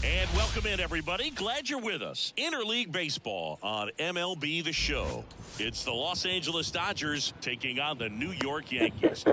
And welcome in, everybody. Glad you're with us. Interleague Baseball on MLB The Show. It's the Los Angeles Dodgers taking on the New York Yankees.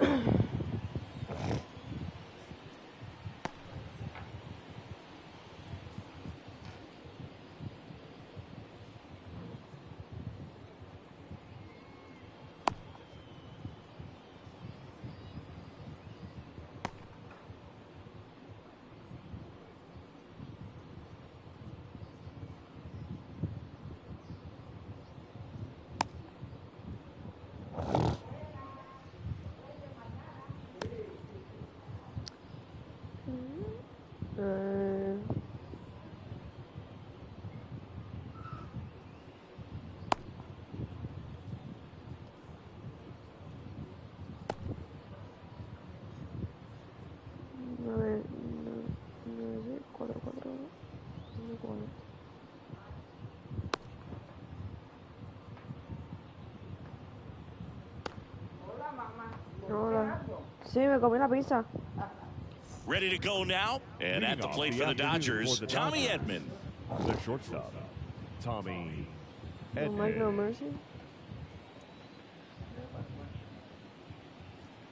Hola. Sí, me comí la pizza. Ready to go now, and at the plate for the Dodgers, Tommy Edman. The shortstop, Tommy No Mike, no mercy.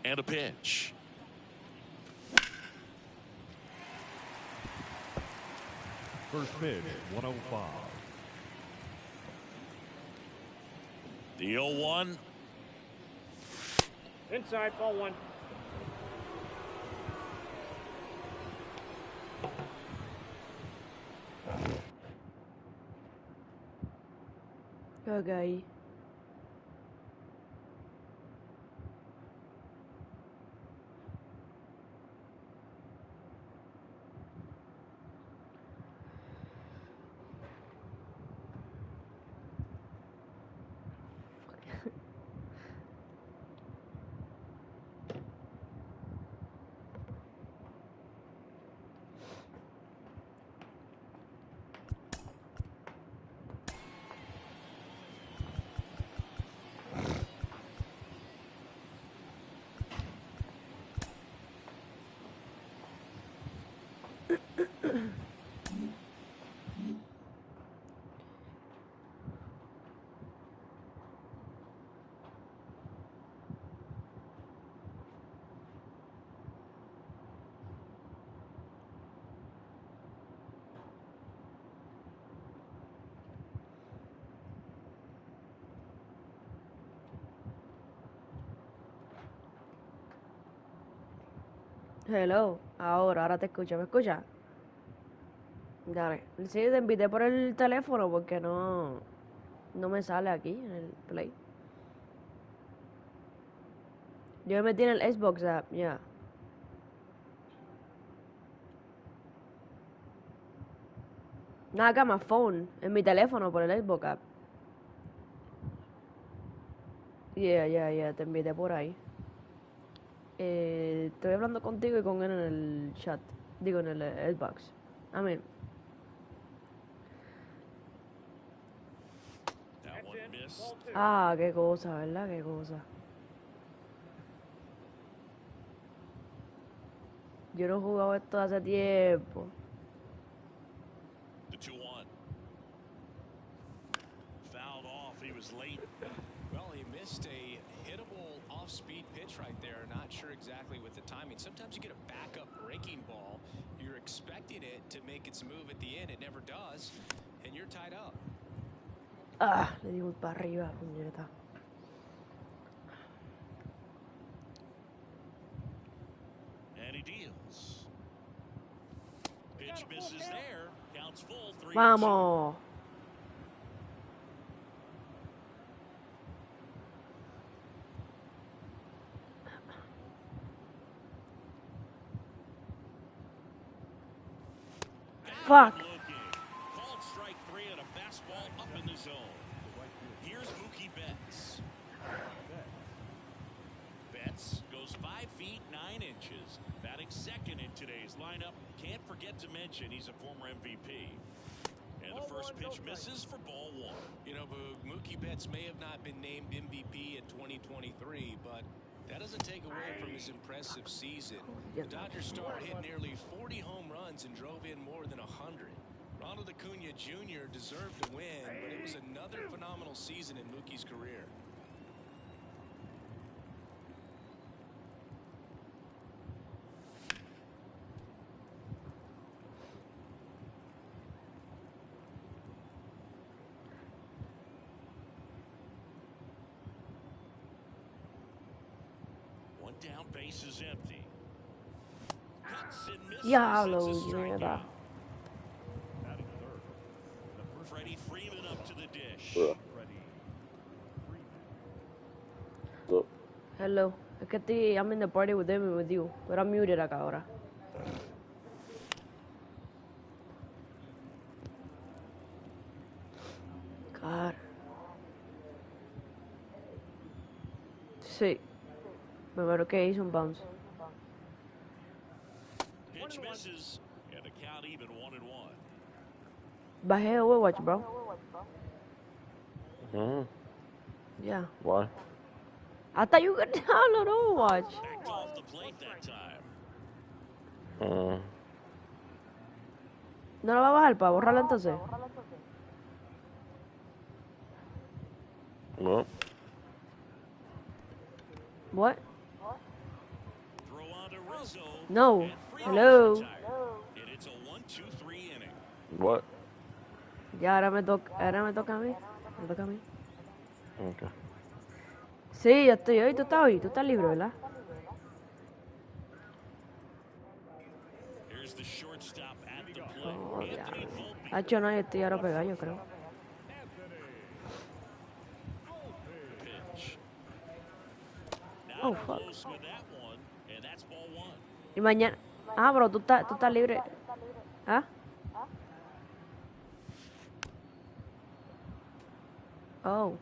And a pitch. First pitch, 105. The 0-1. Inside, ball one. Okay. Hello, ahora te escucho, ¿me escuchas? Dale, sí, te invité por el teléfono porque no me sale aquí en el Play. Yo me metí en el Xbox app, ya. No, acá más phone, en mi teléfono por el Xbox app. Ya, te invité por ahí. Estoy hablando contigo y con él en el chat. Digo, en el Xbox. I mean, That one missed. qué cosa, ¿verdad? Qué cosa. Yo no he jugado esto hace tiempo. The 2-1. Fouled off. He was late. Well, he missed a hittable off-speed pitch right there. Not sure exactly with the timing. Sometimes you get a backup breaking ball. You're expecting it to make its move at the end. It never does, and you're tied up. Le digo para arriba, puñeta. And he deals. Pitch misses there. Counts full. 3-2. Vamos. Fuck. Looking. Called strike 3 on a fastball up in the zone. Here's Mookie Betts. Betts goes 5 feet 9 inches. Batting second in today's lineup. Can't forget to mention he's a former MVP. And the first pitch misses for ball 1. You know, Boog, Mookie Betts may have not been named MVP in 2023, but that doesn't take away from his impressive season. The Dodgers star hit nearly 40 home runs and drove in more than 100. Ronald Acuna Jr. deserved to win, but it was another phenomenal season in Mookie's career. One down, base is empty. Cuts and misses. Diablo, That's a strikeout. mierda. Batting third. The first Freddie Freeman up to the dish. Freddie Freeman. Look, Hello. Es que estoy, I'm in the party with them and with you. Pero I'm muted acá ahora. God. Sí. Primero que hizo un bounce. Pitch misses. And a count even 1-1. Bajé Overwatch, bro. Yeah. why? I thought you could download Overwatch. Backed off the plate that time. ¿No lo va a bajar para borrarlo entonces? Well, What? Throw on to Rizzo. No. And Freeman's Hello. retired. And it's a 1-2-3 inning. what? Ya, ahora me toca a mí. Me toca a mí. Okay. Sí, yo estoy hoy. ¿Tú estás hoy? ¿Tú estás libre, verdad? Here's the shortstop at the plate. Oh, ya. Anthony Volpe. Hacho, no, yo estoy ahora pegado, yo creo. Pitch. Oh, Not fuck. close with that one. And that's ball 1. Y mañana... Ah, bro, tú estás libre. ¿Ah? Oh.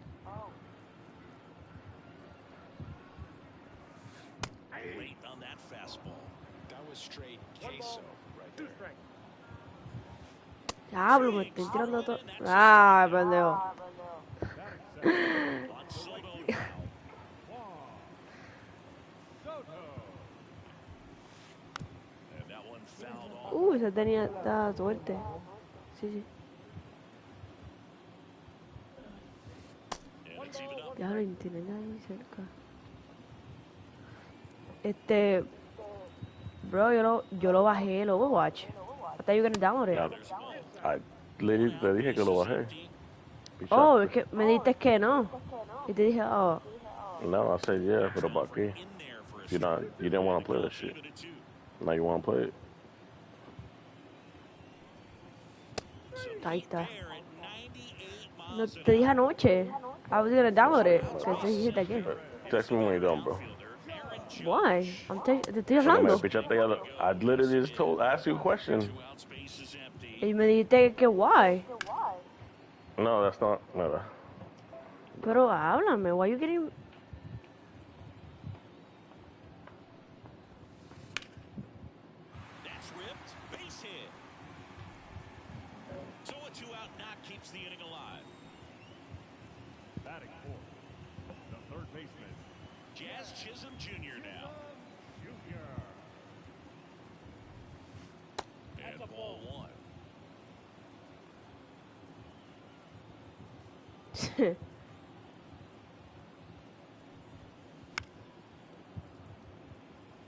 Late on that fastball. That was straight queso right there. Diablo, me estoy tirando todo. Ah, pendejo. On Soto now. And that one fouled off. Esa tenía... Estaba suerte. Sí, sí. And it's even up. Ya no tiene nadie cerca. Bro, yo lo bajé el Overwatch. I thought you were gonna download it. Yeah, I literally te dije que lo bajé. Oh, es que me dijiste que no. Y te dije, oh. No, I said yeah, pero para qué? In there for a You didn't want to play that shit. Leave it at 2. Now you want to play it. Ahí está. There at 98 No, miles te dije anoche. I was gonna download it. Que te dijiste ayer. Text me when you're done, bro. Why? Te estoy So no me hablando. pichaste ya. I literally just asked you a question. 2 out, space is empty. Y me dijiste que why. No, that's not. No. Pero háblame. Why you getting... That's tripped, base hit. So a two-out knock keeps the inning alive. Batting fourth, the third baseman, Jazz Chisholm Jr. now. Junior. And ball one.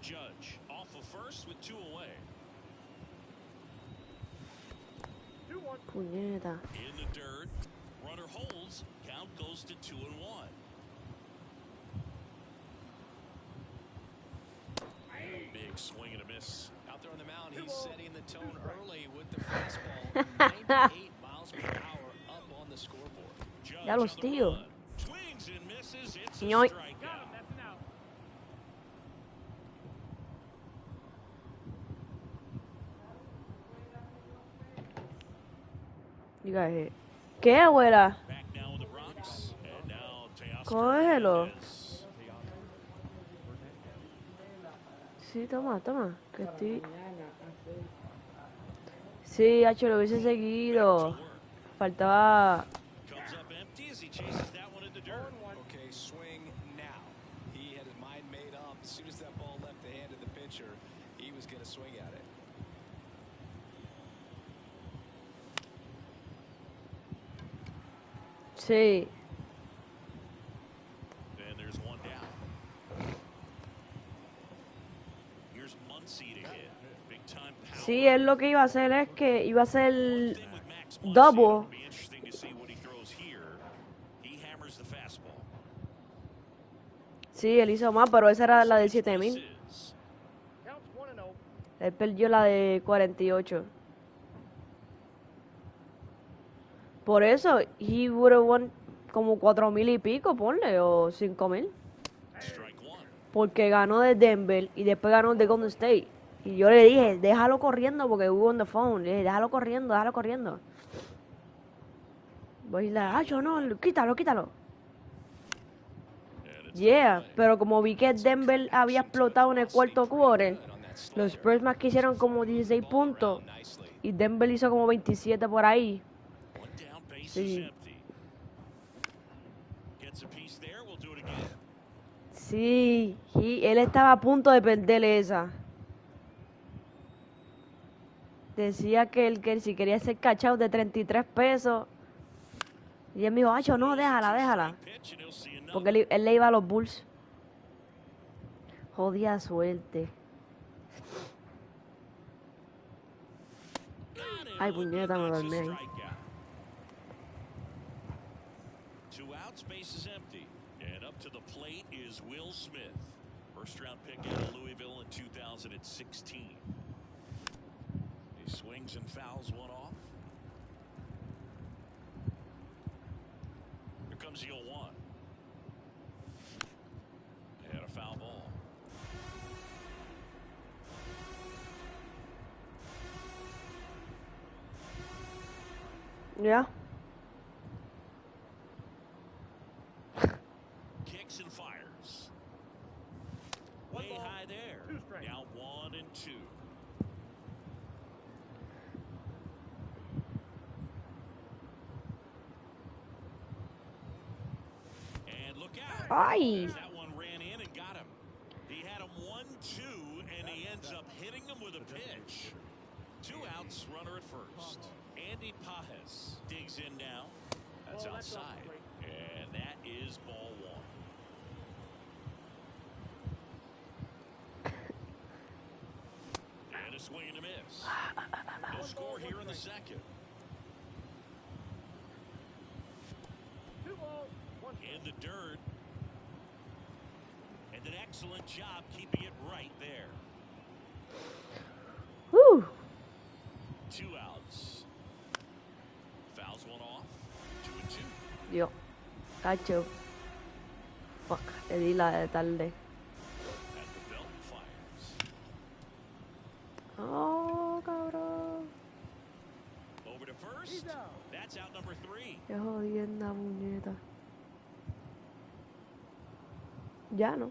Judge off of first with two away. 2-1. puñeta. In the dirt. Runner holds. Count goes to 2-1. Big swing and a miss. Out there on the mound, he's setting the tone early with the fastball. 98 miles per hour up on the scoreboard. Judge Ya los on the tíos. run. Swings and misses. It's a Ñoy. strikeout. You got hit. ¿Qué, abuela? Back now in the Bronx. And now Teoscar Cógelo. Hernandez. Sí, toma, toma. Que estoy... Sí, Hacho, lo hubiese seguido. Faltaba... Comes up empty as he chases that one in the dirt. Okay, swing now. He had his mind made up. As soon as that ball left the hand of the pitcher, he was going to swing at it. Sí. And there's one down. Here's Muncy to hit. Big time power. Sí, él lo que iba a hacer es que iba a hacer Thing with Max Muncy, double. it'll be interesting to see what he throws here. He hammers the fastball. Sí, él hizo más, pero esa era la de 7000. Misses. Counts 1-0. Él perdió la de 48. Por eso, he would have won como 4000 y pico, ponle, o 5000. Strike one. Porque ganó de Denver y después ganó de Golden State. Y yo le dije, déjalo corriendo porque hubo on the phone. Le dije, déjalo corriendo, déjalo corriendo. Voy a decirle, yo no, quítalo, quítalo. And it's Yeah, foul play. pero como vi que Denver había explotado en el cuarto quarter, los Spurs más que hicieron como 16 puntos Nicely. y Denver hizo como 27 por ahí. One down, base Sí. is empty. Gets a piece there, we'll do it again. Sí, él estaba a punto de perder esa. Decía que él si quería ser cachado de 33 pesos. Y él me dijo, yo no, déjala, déjala. Pitch and he'll see another. Porque él le iba a los Bulls. Jodida suerte. Got him. Ay, puñeta, me That's a dormí ahí. strikeout. 2 outs, base is empty. And up to the plate is Will Smith. First round pick out of Louisville in 2016. He swings and fouls one off. Here comes the 0-1. And a foul ball. Ya. Kicks and fires. Way high there. 2 strikes. Now 1-2. And look out. Ay. That one ran in and got him. He had him 1-2, and he ends up hitting him with a pitch. 2 outs, runner at first. Andy Pajes digs in now. That's outside. And that is ball one. And a swing and a miss. No score here in the second. 2 balls, 1 In the dirt. And an excellent job keeping it right there. Whew. 2 outs. Fouls one off. 2-2. Dios. Cacho. Fuck. Le di la de tarde. At the belt fires. Oh, cabrón. Over to first. That's out number 3. Qué jodienda, muñeca. Ya no.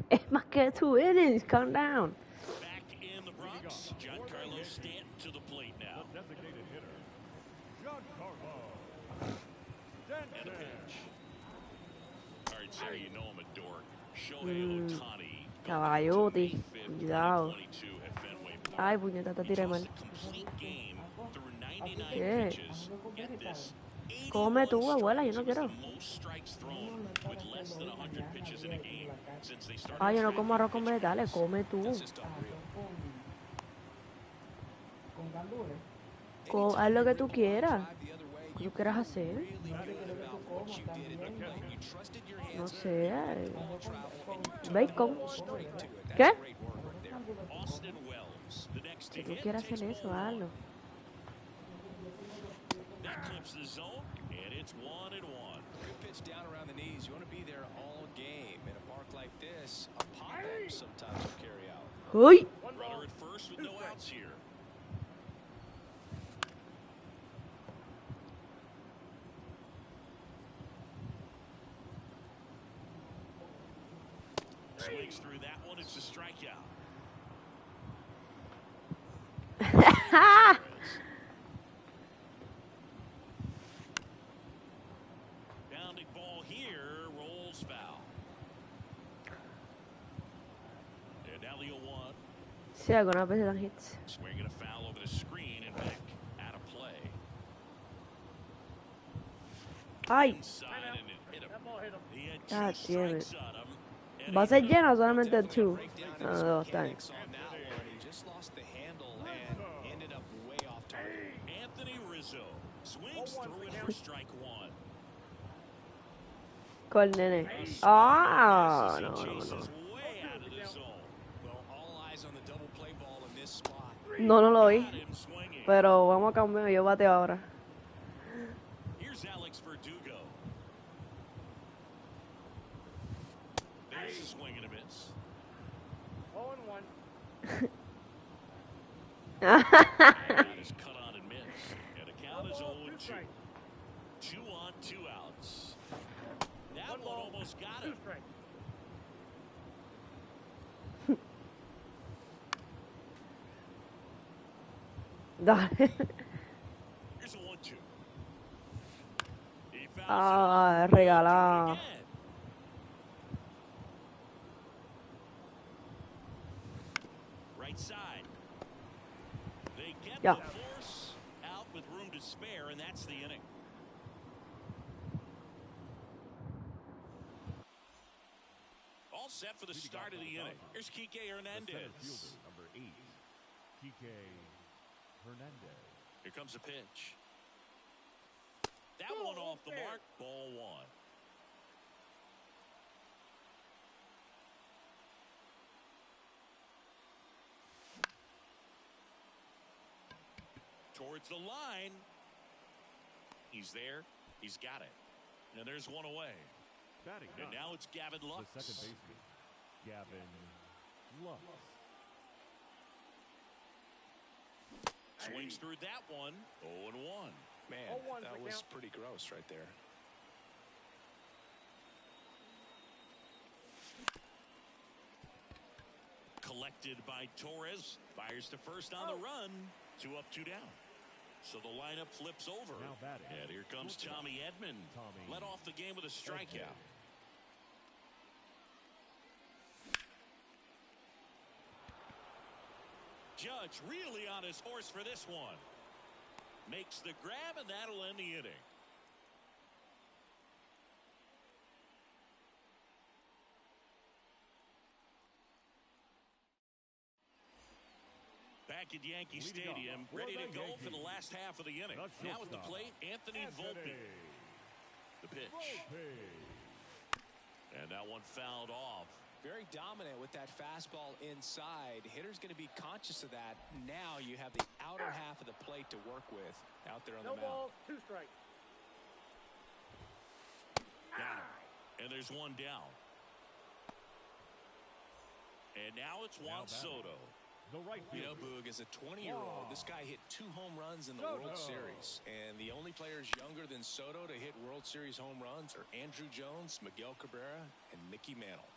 Es más que 2 innings. Calm down. Back in the Bronx, Giancarlo Stanton to the plate now. The designated hitter, Giancarlo And a Stanton. pitch. All right, Sarah, you know I'm a dork. Shohei Ohtani. Caballote. Cuidado. At Fenway Park. Ay, puñeta, te He tiré tossed mal. a complete game through 99 ¿Qué? pitches. Get this. Come tú, 81 abuela, yo no strikes. It was quiero. the most strikes thrown with less than 100 pitches in a game since they started. Ay, yo no como arroz con vegetales. Come tú. That's just unreal. Haz lo que tú quieras. Drive the other way, ¿Qué tú quieras hacer? really good about what you did at the plate. You trusted your No hands sé. ball travel and you took Bacon. it straight to it. That's ¿Qué? great work right there. Austin Wells, the next to Si tú hit, quieres takes hacer eso, ball one. hazlo. That clips the zone, and it's 1-1. Good pitch down around the knees. You want to be there all game. In a park like this, a pop-up sometimes will carry out. ¡Uy! One ball, Runner at first with no outs here. Swings through that one. It's a strikeout. Bounding ball here, rolls foul. And now the 0-1. Sí, algunas veces dan hits. Swinging a foul over the screen and back out of play. ¡Ay! Inside and it hit him. that ball hit him. He had God two damn it. strikes on him. and ¿Va a he ser hit llena o solamente 2? Breakdown in No, his 2 está bien. mechanics on that one. He just lost the handle and ended up way off target. Anthony Rizzo swings through it for strike one. Con nene. ¡Ah! He No, no, chases no. way out of the zone. Well, all eyes on the double play ball in this spot. No, no lo oí. Got him swinging. Pero vamos a cambiar. Yo bateo ahora. Here's Alex Verdugo. There's a swing and a miss. 0-1. That is cut on and missed. And the count is 0-2. 2 on, 2 outs. That One one ball, almost got 2 him. strikes. Dale. Here's a 1-2. He fouls Ah, it. regalado. Again. Right side. They get Yeah. the force out with room to spare, and that's the inning. All set for the start of the inning. Here's Kike Hernandez. Number 8, Kike Hernandez. Here comes a pitch. That one off the mark. Ball one. Towards the line. He's there. He's got it. And there's one away. Batting And ninth, now it's Gavin Lux. the second baseman, Gavin Lux. Swings through that one. 0-1. Man, 0-1 that for was count. pretty gross right there. Collected by Torres. Fires to first on the run. 2 up, 2 down. So the lineup flips over. Now batting. And here comes Tommy Edman. Tommy Led off the game with a strikeout. Judge really on his horse for this one. Makes the grab, and that'll end the inning. Back at Yankee Leading off Stadium, for ready the to go for the Yankees. last half of the inning. The Now at the shortstop, plate, Anthony Volpe. The pitch. And that one fouled off. Very dominant with that fastball inside. Hitter's going to be conscious of that. Now you have the outer half of the plate to work with out there on No the mound. balls, 2 strikes. Got him. And there's one down. And now it's Juan Soto. The right You know, fielder, Boog, as a 20-year-old, this guy hit 2 home runs in the World Series. And the only players younger than Soto to hit World Series home runs are Andrew Jones, Miguel Cabrera, and Mickey Mantle.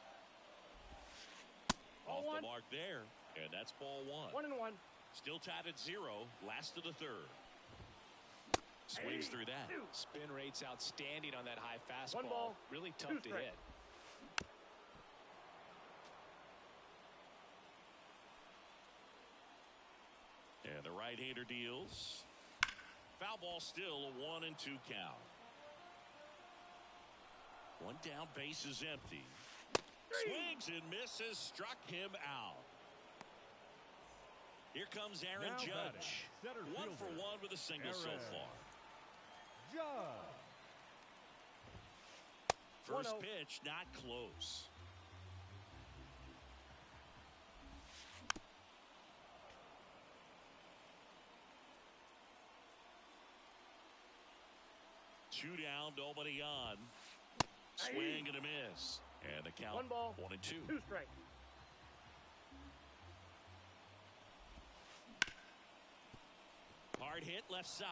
Off the mark there, and that's ball one. 1-1. Still tied at 0, last of the third. Swings through that. Spin rate's outstanding on that high fastball. 1 ball, really 2 tough to strikes. hit. And the right-hander deals. Foul ball, still a 1-2 count. One down, base is empty. Swings and misses, struck him out. Here comes Aaron Now Judge. batting, center 1 for fielder, 1 with a single so Aaron far. Judge. First 1-0. pitch, not close. Two down, nobody on. Swing and a miss. And the count 1 ball, 1-2. 2 strikes. Hard hit left side.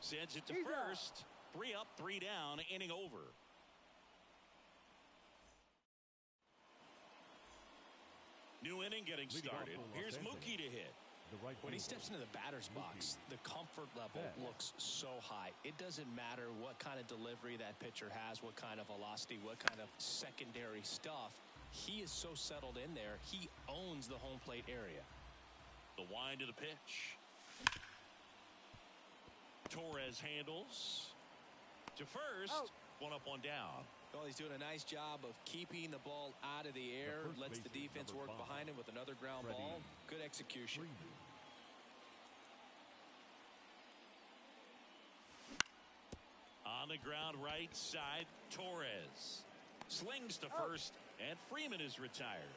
Sends it to He's out. first. 3 up, 3 down, inning over. New inning getting Leading off started. for Los Here's Angeles. Mookie to hit. The right When he fielder, steps into the batter's box, the comfort level Bet. looks so high. It doesn't matter what kind of delivery that pitcher has, what kind of velocity, what kind of secondary stuff. He is so settled in there. He owns the home plate area. The wind of the pitch. Torres handles. To first. Out. 1 up, 1 down. Well, he's doing a nice job of keeping the ball out of the air, first lets the baseman, defense number work 5, behind him with another ground Freddie ball. Good execution. Freeman. On the ground right side, Torres. Slings to first, and Freeman is retired.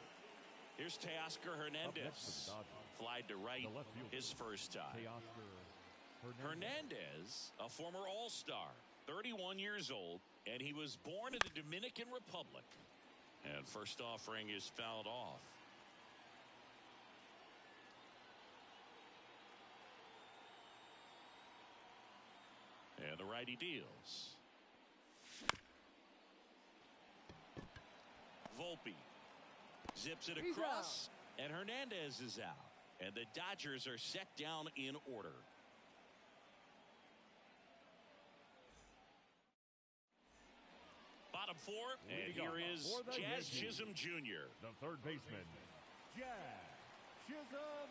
Here's Teoscar Up next Hernandez. for the Dodgers, Flied to right the left fielder, his first time. Teoscar Hernandez, a former All-Star, 31 years old, and he was born in the Dominican Republic. And first offering is fouled off. And the righty deals. Volpe zips it He's across, and Hernandez is out. And the Dodgers are set down in order. Bottom 4, and Leading here off is for the Jazz Yankees. Chisholm Jr. the third baseman, Jazz Chisholm.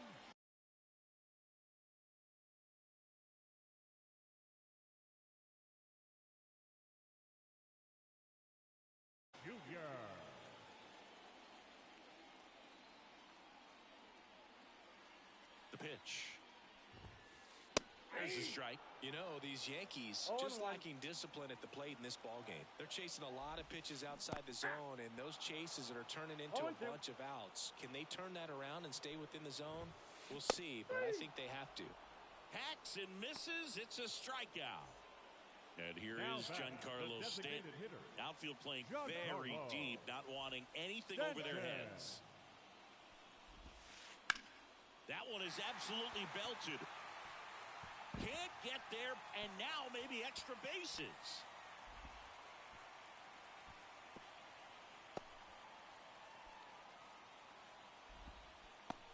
Junior. The pitch. There's the strike. You know, these Yankees 0-1. just lacking discipline at the plate in this ballgame. They're chasing a lot of pitches outside the zone, and those chases that are turning into a 0-2. bunch of outs. Can they turn that around and stay within the zone? We'll see, but I think they have to. Hacks and misses. It's a strikeout. And here Now is batting, Giancarlo the Stanton. designated hitter, Outfield playing Giancarlo very deep, not wanting anything over their Stanton. heads. That one is absolutely belted. Can't get there, and now maybe extra bases.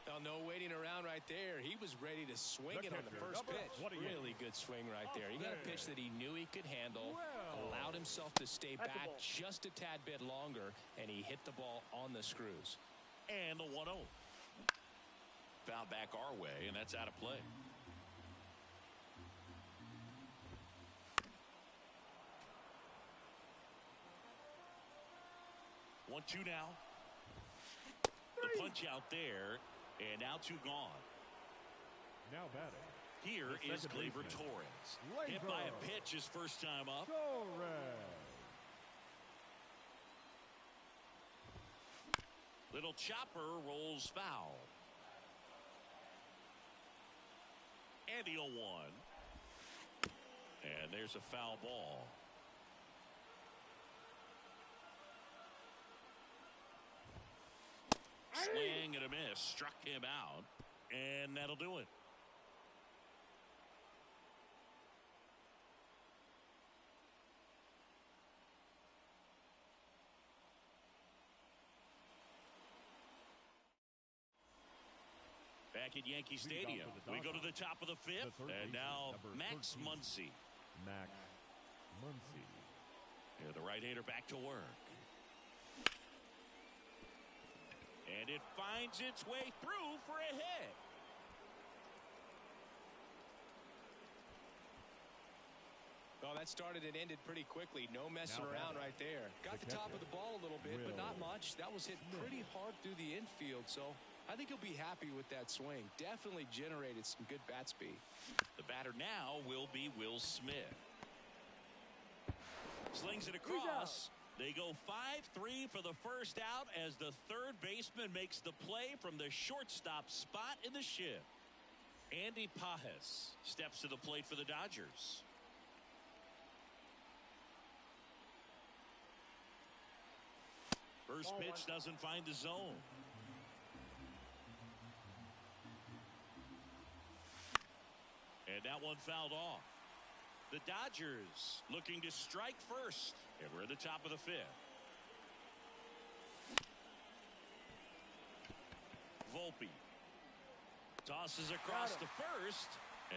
Now, no waiting around right there. He was ready to swing The it on the catcher, first number pitch. 28. Really good swing right there. He got a pitch that he knew he could handle, Well. allowed himself to stay That's a back ball. just a tad bit longer, and he hit the ball on the screws. And the 1-0. Foul back our way, and that's out of play. One, two now. The punch out there, and now 2 gone. Now batting, Here the is second Gleyber baseman, Torres. Hit by a Gleyber pitch his first time up. Torres. Little chopper rolls foul. And the 0-1. And there's a foul ball. Swing and a miss. Struck him out. And that'll do it. back at Yankee Stadium. We go to the top of the fifth, and now Max Muncy. Max Muncy. Here, the right-hander back to work. And it finds its way through for a hit. Well, that started and ended pretty quickly. No messing around right there. Got the top of the ball a little bit, but not much. That was hit pretty hard through the infield, so I think he'll be happy with that swing. Definitely generated some good bat speed. The batter now will be Will Smith. Slings it across. They go 5-3 for the first out as the third baseman makes the play from the shortstop spot in the shift. Andy Pages steps to the plate for the Dodgers. First pitch doesn't find the zone. And that one fouled off. The Dodgers looking to strike first. And we're at the top of the fifth. Volpe tosses across the first.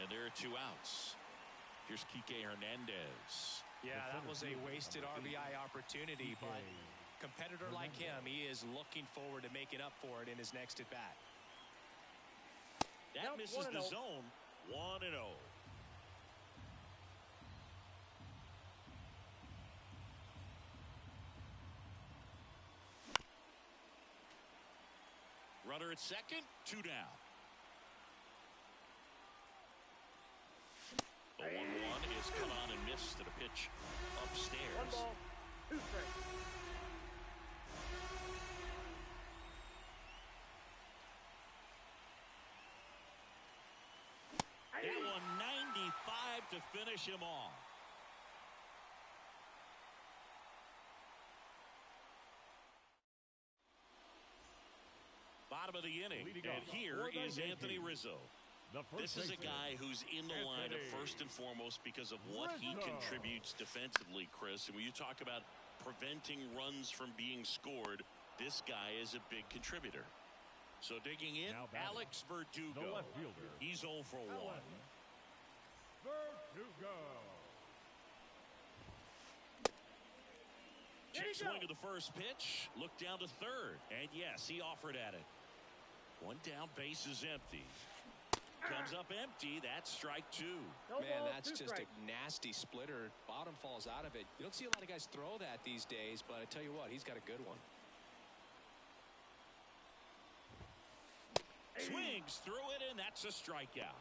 And there are 2 outs. Here's Kike Hernandez. Yeah, that was a wasted RBI opportunity, but competitor like him, he is looking forward to making up for it in his next at-bat. That misses the zone. 1-0. Runner at second, 2 down. The 1-1 is cut on and missed at a pitch upstairs. 1 ball, 2 strikes. That one 95 to finish him off. Bottom of the inning, and here is Anthony Rizzo. This is a guy who's in the lineup first and foremost because of what he contributes defensively, Chris. And when you talk about preventing runs from being scored, this guy is a big contributor. So digging in, Alex Verdugo. He's 0 for 1. Verdugo. Check swing of the first pitch. Look down to third. And yes, he offered at it. 1 down, base is empty. Comes up empty. That's strike 2. Man, that's just a nasty splitter. Bottom falls out of it. You don't see a lot of guys throw that these days, but I tell you what, he's got a good one. Swings through it, and that's a strikeout.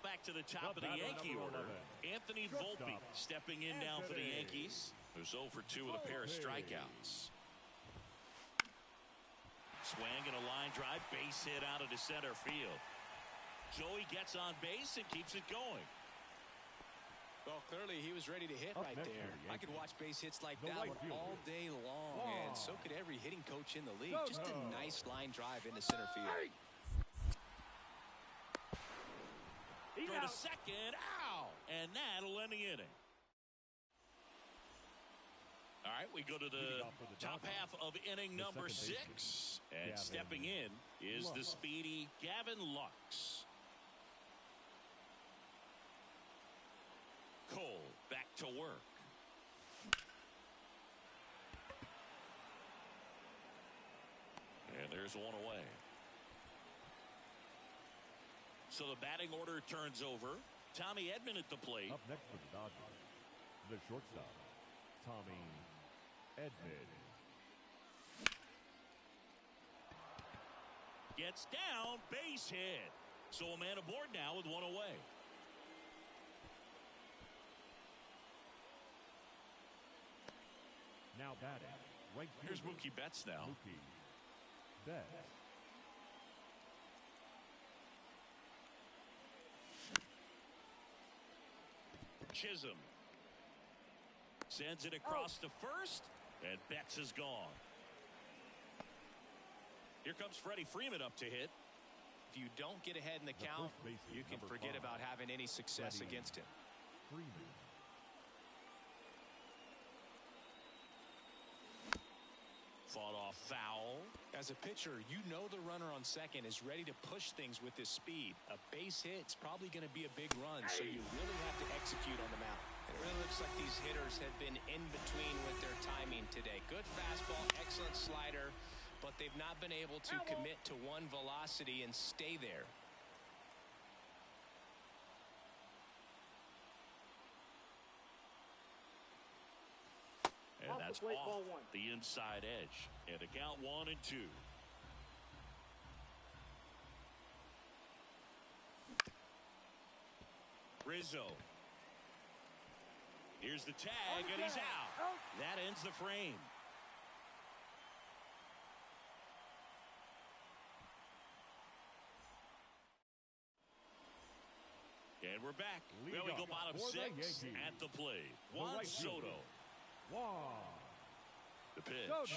Back to the top of the Yankee order. Anthony Volpe stepping in now for the Yankees. Who's 0 for 2 with a pair of strikeouts. Swing and a line drive, base hit out into center field. Joey gets on base and keeps it going. Well, clearly he was ready to hit right there. I could watch base hits like that one all day long, and so could every hitting coach in the league. Just a nice line drive into center field. Throw to second, ow! And that'll end the inning. All right, we go to the top half of inning number 6. And stepping in is the speedy Gavin Lux. Cole back to work. And there's one away. So the batting order turns over. Tommy Edman at the plate. Up next for the Dodgers, the shortstop, Tommy Edman. Gets down, base hit. So a man aboard now with one away. Now batting, right Here's Mookie Betts now. Mookie Betts. Chisholm sends it across to first, and Betts is gone. Here comes Freddie Freeman up to hit. If you don't get ahead in the count, you can forget about having any success against him. Freeman. Fought A foul. As a pitcher, you know the runner on second is ready to push things with his speed. A base hit's probably going to be a big run, so you really have to execute on the mound. It really looks like these hitters have been in between with their timing today. Good fastball, excellent slider, but they've not been able to commit to one velocity and stay there. And that's off the inside edge. And a count 1-2. Rizzo. Here's the tag, and he's out. That ends the frame. And we're back. Well, we go bottom 6 at the plate. Juan Soto. The pitch.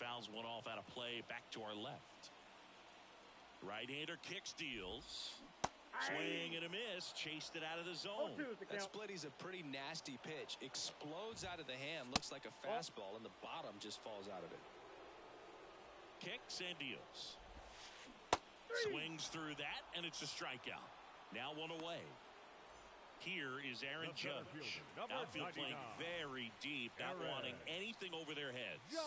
Fouls one off out of play. Back to our left. Right-hander kick steals. Swing and a miss. Chased it out of the zone. That splitty's a pretty nasty pitch. Explodes out of the hand. Looks like a fastball, and the bottom just falls out of it. Kicks and deals. Swings through that, and it's a strikeout. Now 1 away. Here is Aaron Judge. Outfield playing very deep, not wanting anything over their heads.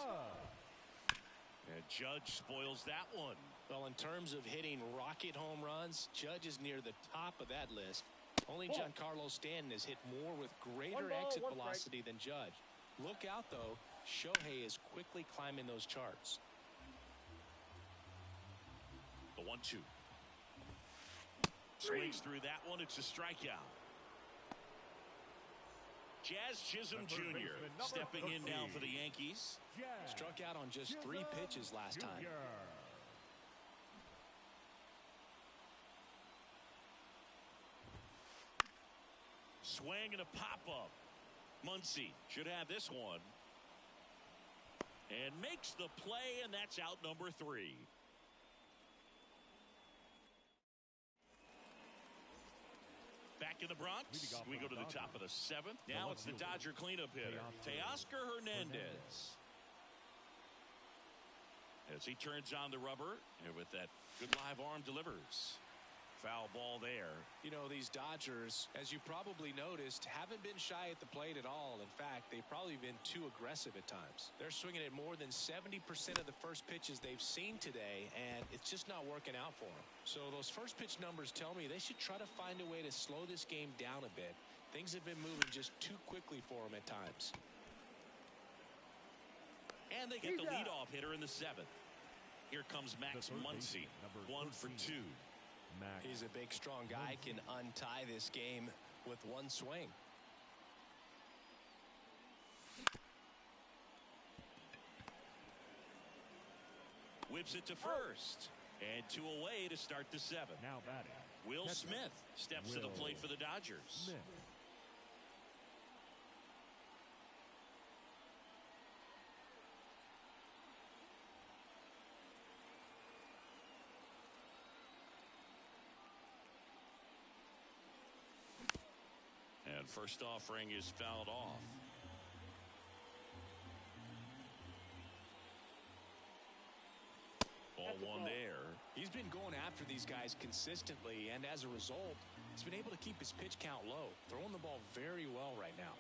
And Judge spoils that one. Well, in terms of hitting rocket home runs, Judge is near the top of that list. Only Giancarlo Stanton has hit more with greater exit velocity than Judge. Look out, though. Shohei is quickly climbing those charts. The 1-2. Swings through that one. It's a strikeout. Jazz Chisholm Jr. stepping in now for the Yankees. Struck out on just 3 pitches last time. Swing and a pop-up. Muncy should have this one. And makes the play, and that's out number 3. Back in the Bronx, we go to the top of the 7th. Now it's the Dodger cleanup hitter, Teoscar Hernandez. As he turns on the rubber, and with that good live arm delivers. Foul ball there. You know, these Dodgers, as you probably noticed, haven't been shy at the plate at all. In fact, they've probably been too aggressive at times. They're swinging at more than 70% of the first pitches they've seen today, and it's just not working out for them. So those first pitch numbers tell me they should try to find a way to slow this game down a bit. Things have been moving just too quickly for them at times. And they get the leadoff hitter in the 7th. Here comes Max Muncy, 1 for 2. He's a big, strong guy, can untie this game with one swing. Whips it to first. And 2 away to start the 7th. Now batting. Will Smith steps to the plate for the Dodgers. Smith. And first offering is fouled off. Ball 1 there. He's been going after these guys consistently, and as a result, he's been able to keep his pitch count low, throwing the ball very well right now.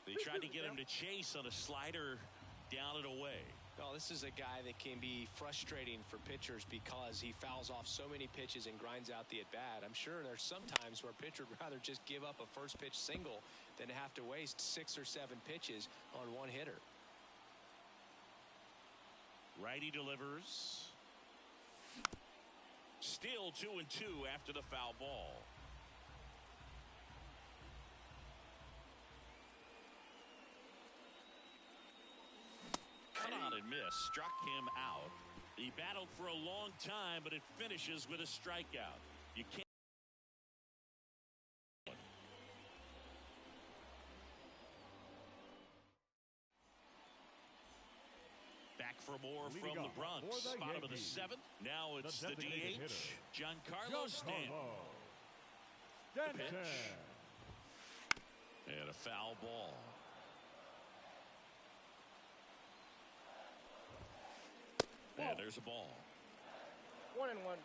They tried to get him to chase on a slider down and away. Well, this is a guy that can be frustrating for pitchers because he fouls off so many pitches and grinds out the at-bat. I'm sure there's some times where a pitcher would rather just give up a first pitch single than have to waste 6 or 7 pitches on one hitter. Righty delivers. Still 2-2 after the foul ball. Cut on and miss. Struck him out. He battled for a long time, but it finishes with a strikeout. You can't. Back for more from the Bronx. Bottom of the 7th. Now it's the DH, Giancarlo Stanton. The pitch. And a foul ball. And there's a ball. 1-1.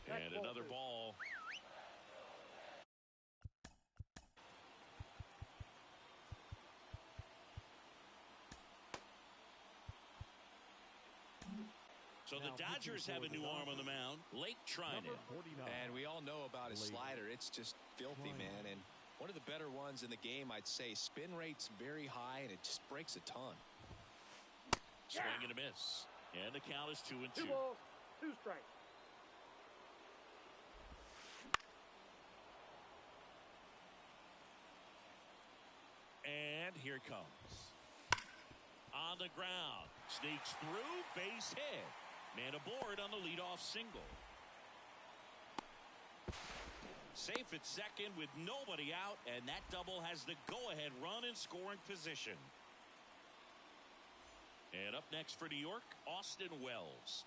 And another ball. So the Dodgers have a new arm on the mound, Blake Treinen. And we all know about his slider. It's just filthy, man. And one of the better ones in the game, I'd say. Spin rate's very high, and it just breaks a ton. Swing and a miss. And the count is 2-2. 2 balls, 2 strikes. And here it comes. On the ground. Sneaks through. Base hit. Man aboard on the leadoff single. Safe at second with nobody out, and that double has the go-ahead run in scoring position. And up next for New York, Austin Wells.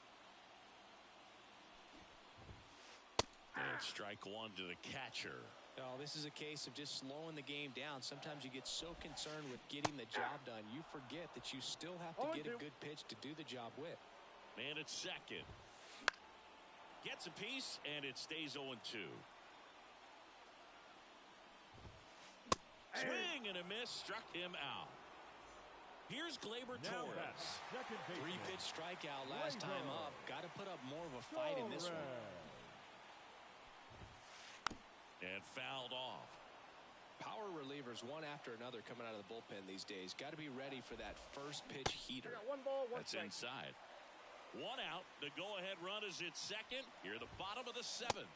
And strike 1 to the catcher. Oh, this is a case of just slowing the game down. Sometimes you get so concerned with getting the job done, you forget that you still have to get a good pitch to do the job with. Man at second. Gets a piece, and it stays 0-2. Swing and a miss, struck him out. Here's Gleyber Torres. 3-pitch strikeout last time up. Got to put up more of a fight in this one. And fouled off. Power relievers one after another coming out of the bullpen these days. Got to be ready for that first pitch heater. 1 ball, 1 That's strike. inside. 1 out. The go-ahead run is at second. Here the bottom of the 7th.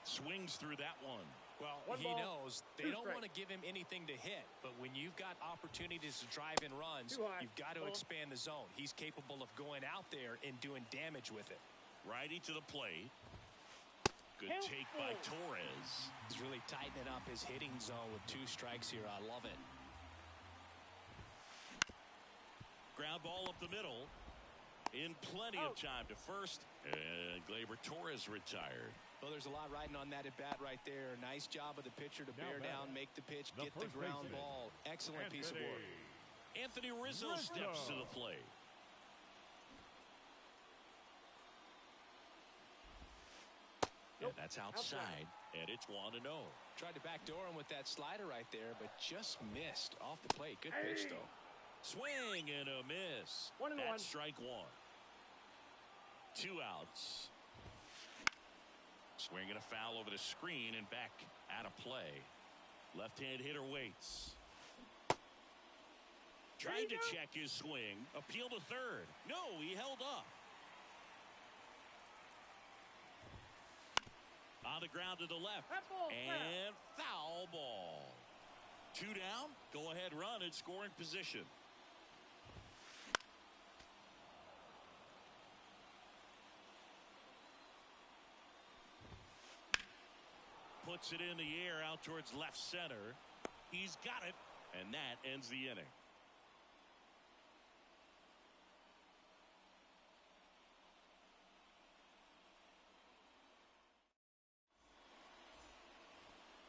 Swings through that one. Well, he knows they don't want to give him anything to hit, but when you've got opportunities to drive in runs, you've got to expand the zone. He's capable of going out there and doing damage with it. Righty to the plate. Good take by Torres. He's really tightening up his hitting zone with 2 strikes here. I love it. Ground ball up the middle. In plenty of time to first. And Gleyber Torres retired. Well, there's a lot riding on that at bat right there. Nice job of the pitcher to bear down, make the pitch, get the ground ball. Excellent piece of work. Anthony Rizzo steps to the plate. And that's outside, and it's 1-0. Tried to backdoor him with that slider right there, but just missed off the plate. Good pitch, though. Swing and a miss. 1-1. That's strike 1. 2 outs. Swing and a foul over the screen and back out of play. Left-hand hitter waits. Tried to check his swing. Appeal to third. No, he held up. On the ground to the left. And foul ball. 2 down. Go ahead run in scoring position. Puts it in the air out towards left center. He's got it. And that ends the inning.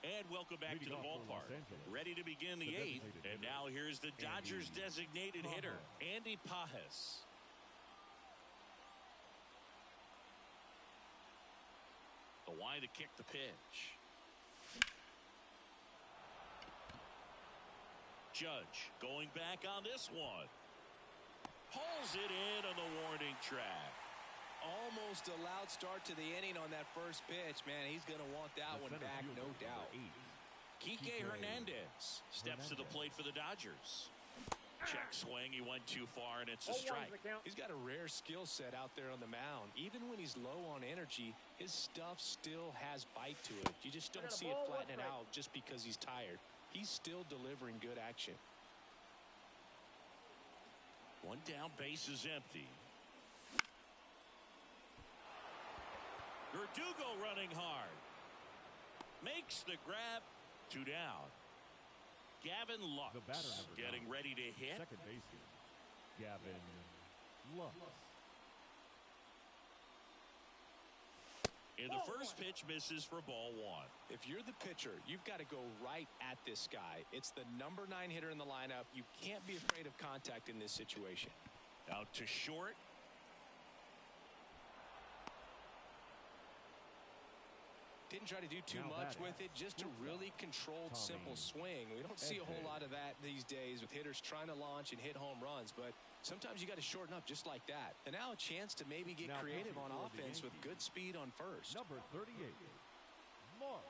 And welcome back to the ballpark. Ready to begin the 8th. And now here's the Dodgers designated hitter, Andy Pages. The line to kick the pitch. Judge going back on this one. Pulls it in on the warning track. Almost a loud start to the inning on that first pitch. Man, he's going to want that one back, no doubt. Kike Hernandez steps to the plate for the Dodgers. Check swing. He went too far, and it's a strike. He's got a rare skill set out there on the mound. Even when he's low on energy, his stuff still has bite to it. You just don't see it flattening out just because he's tired. He's still delivering good action. One down, base is empty. Verdugo running hard. Makes the grab. 2 down. Gavin Lux The batter number getting 9, ready to hit. second baseman, Gavin Lux. And the first pitch misses for ball 1. If you're the pitcher, you've got to go right at this guy. It's the number 9 hitter in the lineup. You can't be afraid of contact in this situation. Out to short. Didn't try to do too Now much batting, with it, just a really controlled, Tommy simple swing. We don't see a whole Edman. lot of that these days with hitters trying to launch and hit home runs, but sometimes you got to shorten up just like that. And now a chance to maybe get Now creative pitching on for the offense with Yankees. good speed on first. Number 38, Mark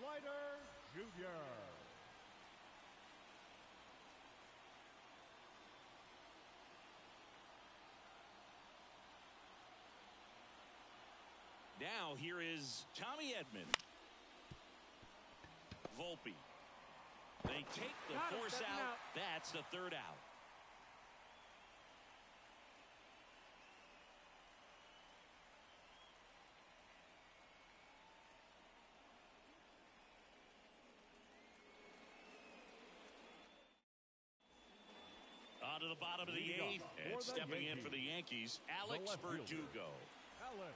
Leiter Jr. Now here is Tommy Edman. Volpe. They take the Got him, force stepping out. out. That's the 3rd out. On to the bottom of the Leading 8th, off and for the stepping in for the Yankees, Yankees, Alex left fielder. Verdugo. Alex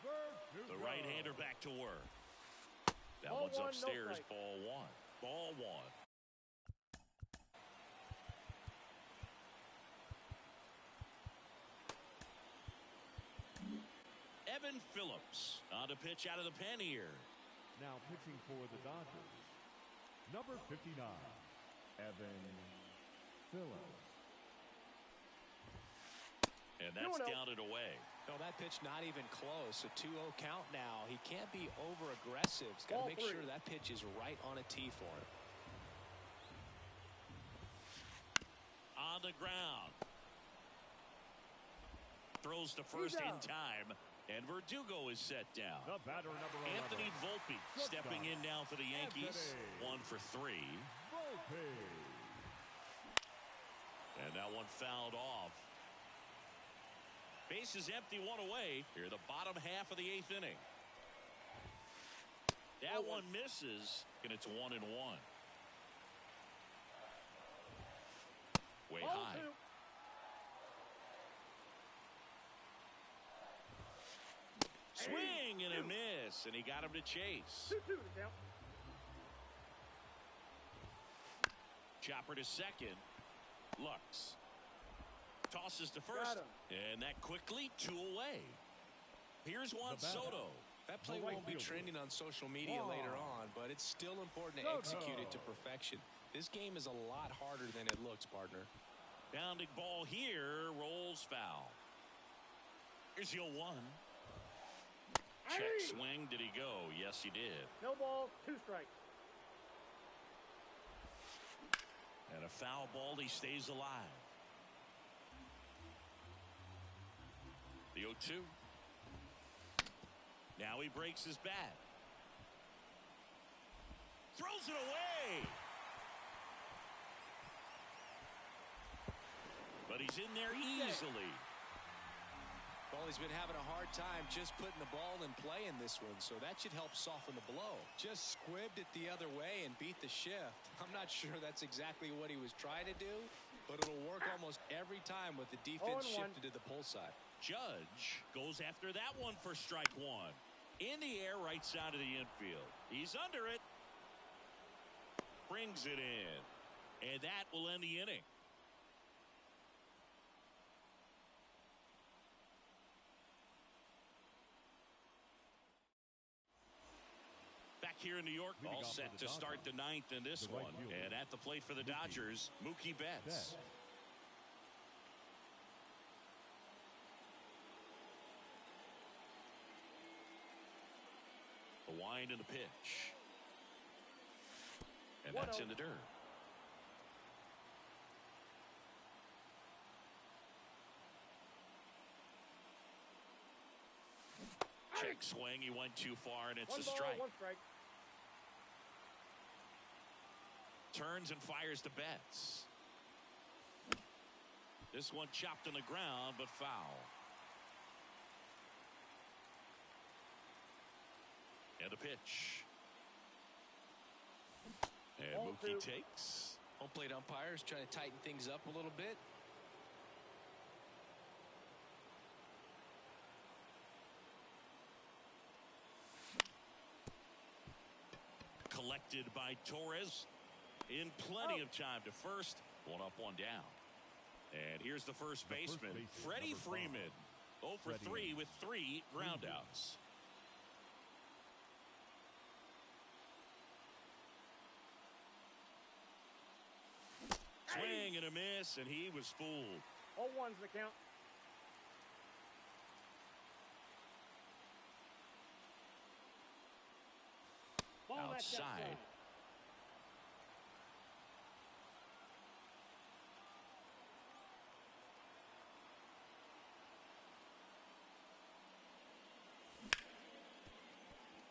Verdugo. The right-hander back to work. That Ball one's 1, no upstairs, strike. ball 1. Ball 1. Evan Phillips on to pitch out of the pen here. Now pitching for the Dodgers, number 59, Evan Phillips. And that's 2-0. downed it away. No, that pitch not even close. A 2-0 count now. He can't be over-aggressive. He's got to Ball make 3. sure that pitch is right on a tee for him. On the ground. Throws to first in down. time. And Verdugo is set down. The batter number 11, Anthony Volpe stepping in now for the Yankees. Anthony 1 for 3. Volpe. And that one fouled off. Base is empty, 1 away. Here the bottom half of the 8th inning. That one misses, and it's 1-1. Way Ball high. 2. Swing and a miss, and he got him to chase. 2-2 to count. Chopper to second. Lux tosses to Got first, him. and that quickly 2 away. Here's Juan The batter. Soto. That play The right won't be fielder. trending on social media Wow. later on, but it's still important to Soto. execute it to perfection. This game is a lot harder than it looks, partner. Bounding ball here, rolls foul. Here's 0-1. Check Hey! swing, did he go? Yes, he did. No ball, 2 strikes. And a foul ball, he stays alive. The 0-2. Now he breaks his bat. Throws it away. But he's in there easily. Well, he's been having a hard time just putting the ball in play in this one, so that should help soften the blow. Just squibbed it the other way and beat the shift. I'm not sure that's exactly what he was trying to do, but it'll work almost every time with the defense 0-1. shifted to the pull side. Judge goes after that one for strike 1. In the air, right side of the infield. He's under it. Brings it in. And that will end the inning. Back here in New York, Leading all off for set the to start the Dodgers, 9th in this the right one. fielder, And at the plate for the Mookie Dodgers, Mookie Betts. Betts. The wind and the pitch. And that's 1-0. in the dirt. Check swing. He went too far, and it's 1 a ball, strike. 1 strike. Turns and fires to Betts. This one chopped on the ground, but foul. And a pitch. And Mookie takes. Home plate umpires trying to tighten things up a little bit. Collected by Torres. In plenty of time to first. One up, one down. And here's the first baseman, Freddie Freeman. 0 for 3 with 3 groundouts. Swing and a miss, and he was fooled. 0-1's the count. Ball Outside.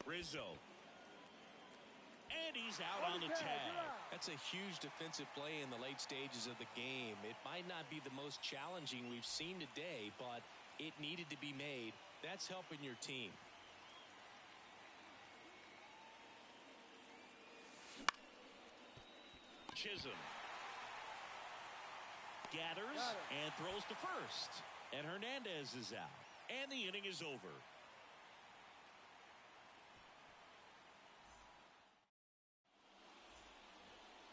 Rizzo. And he's out on the tag. That's a huge defensive play in the late stages of the game. It might not be the most challenging we've seen today, but it needed to be made. That's helping your team. Chisholm gathers and throws to first. And Hernandez is out. And the inning is over.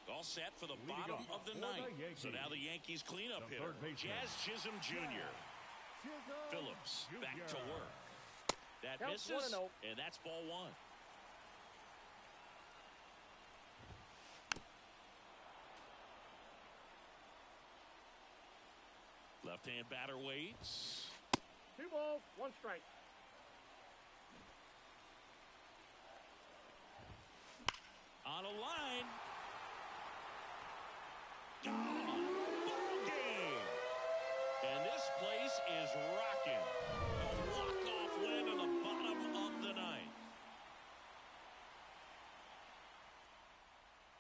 All set for the bottom of the ninth. So now the Yankees cleanup hitter, Jazz Chisholm Jr. Phillips back to work. That misses, and that's ball one. Left-hand batter waits. 2 balls, 1 strike. On a line. Ball game. And this place is rocking. A walk-off win in the bottom of the ninth.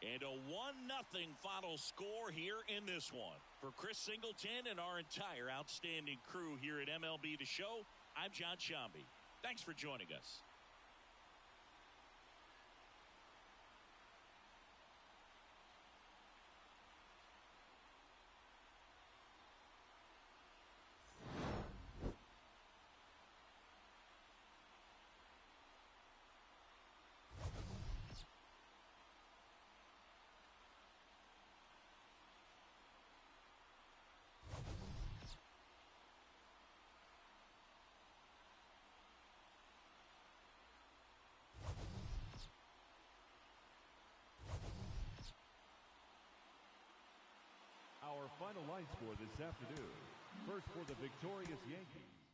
And a 1-0 final score here in this one. For Chris Singleton and our entire outstanding crew here at MLB The Show, I'm John Sciambi. Thanks for joining us. Our final line score this afternoon. First for the victorious Yankees,